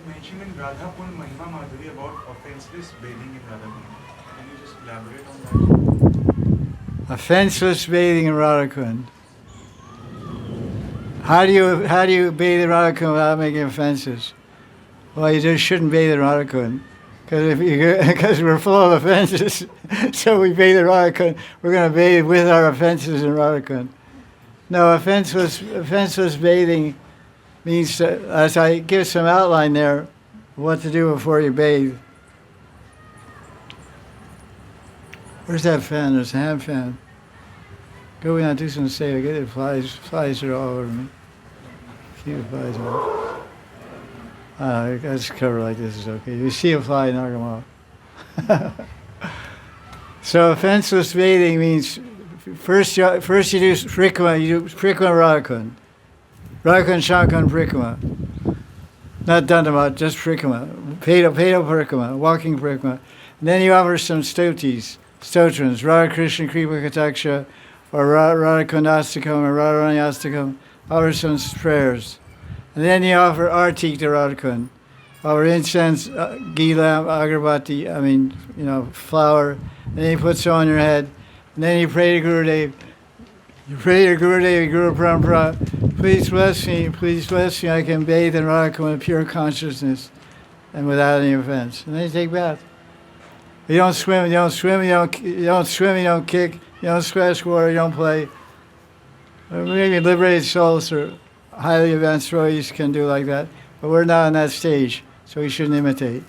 mentioned in Radha Kund Mahima Madhuri about offenseless bathing in Radha Kund. Can you just elaborate on that? Offenseless bathing in Radha Kund. How do you bathe in Radha Kund without making offenses? Well, you just shouldn't bathe in Radha Kund. Because we're full of offenses, so we bathe in Radha Kund. We're going to bathe with our offenses in Radha Kund. No, offenseless bathing means, as I give some outline there, what to do before you bathe. Where's that fan? There's a hand fan. Go in and do some say. Get the flies. Flies are all over me. Keep the flies off. That's cover like this is okay. You see a fly, knock them off. So offenseless bathing means first you do prikrama. You do prikrama Radha Kund. Radha Kund, Shankund prikrama. Not dandavat, just prikrama. Pedo prikrama, walking prikrama. And then you offer some stotrans, Radha Krishna Kripa Kataksha, or Radha Kundastakam, or Radharani Astakam. Offer some prayers. And then you offer artik to Radha Kund. Offer incense, ghee lamp, agarbatti, flour. And then you put some on your head. And then you pray to Gurudev. You pray to Gurudev, Guru Parampara. Please bless me, I can bathe in Radha Kund with pure consciousness and without any offense. And then you take a bath. You don't swim, you don't kick, you don't splash water, you don't play. Maybe liberated souls or highly advanced yogis can do like that, but we're not on that stage, so we shouldn't imitate.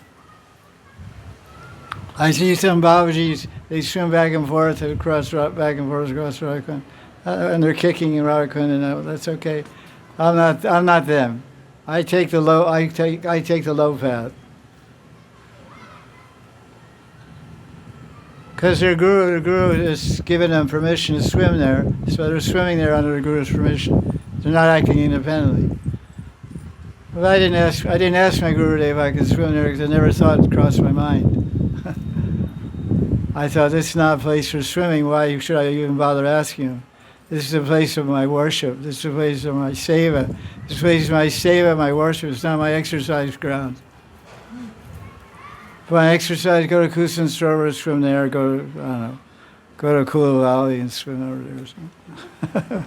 I see some Babajis, they swim back and forth across Radha Kund, and they're kicking in Radha Kund, and that's okay. I'm not them. I take the low path. Because their guru has given them permission to swim there, so they're swimming there under the guru's permission. They're not acting independently. But I didn't ask my Gurudev if I could swim there because I never thought it crossed my mind. I thought, this is not a place for swimming. Why should I even bother asking him? This is a place of my worship. This is a place of my seva. This place is my seva, my worship. It's not my exercise ground. If I exercise, go to Kusan Strover, swim there. Go to Kula Valley and swim over there or something.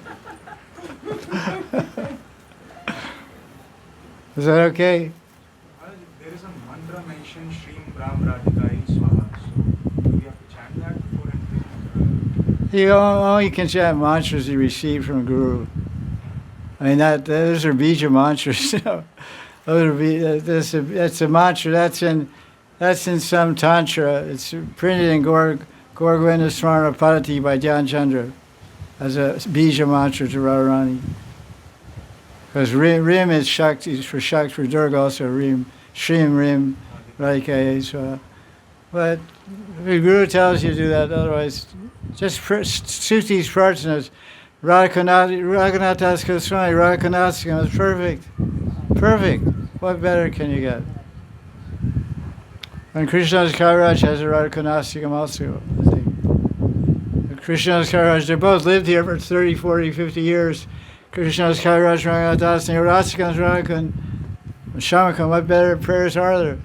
Is that okay? There is a mantra mentioned, Shrim Brahm Radhikai Swaha. So, do we have to chant that before entering? You only can chant mantras you receive from Guru. I mean, those are bija mantras. That's a mantra. That's in some tantra. It's printed in Gorgovinda Smarna Padati by Dhyan Chandra as a bija mantra to Radharani. Because Rim is Shakti, for Shakti, for Durga also Rim, Shrim Rim, Radhika Swaha. But the Guru tells you to do that, otherwise, just Suti's prarthanas. Radhakanatas Goswami, Radhakanasakam is perfect. Perfect. What better can you get? And Krishna's Kaviraj has a Radhakanasakam also. Krishna's Kaviraj, they both lived here for 30, 40, 50 years. Krishna's Kaviraj, Radhakanatas, and Radhakanasakam, Radhakan, Shamakam, what better prayers are there?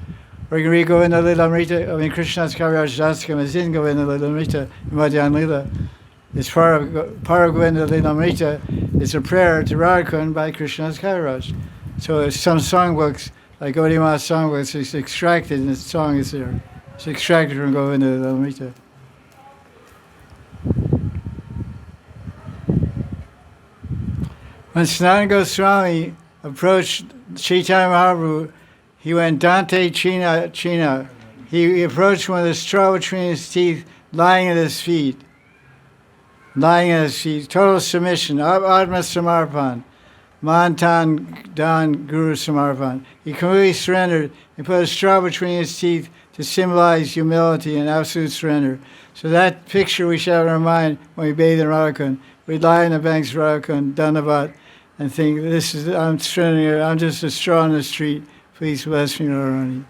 Or you can read Govinda Lilamrita. Krishna's Kaviraj Dasakam is in Govinda Lilamrita in Madhyan Lila. It's part of Govinda Lilamrita. It's a prayer to Radha Kund by Krishna's Kaviraj. So some songbooks, like Gaudiya Math's songbooks, it's extracted, and the song is there. It's extracted from Govinda Lilamrita. When Sanatana Goswami approached Chaitanya Mahaprabhu, he went Dante China. He approached him with a straw between his teeth, lying at his feet. Total submission, Atma Samarpan, Mantan Dan Guru Samarpan. He completely surrendered. He put a straw between his teeth to symbolize humility and absolute surrender. So that picture we should have in our mind when we bathe in Radha Kund. We'd lie on the banks of Radha Kund, Dandavat, and think, I'm surrendering, I'm just a straw in the street. Please bless me, Radharani.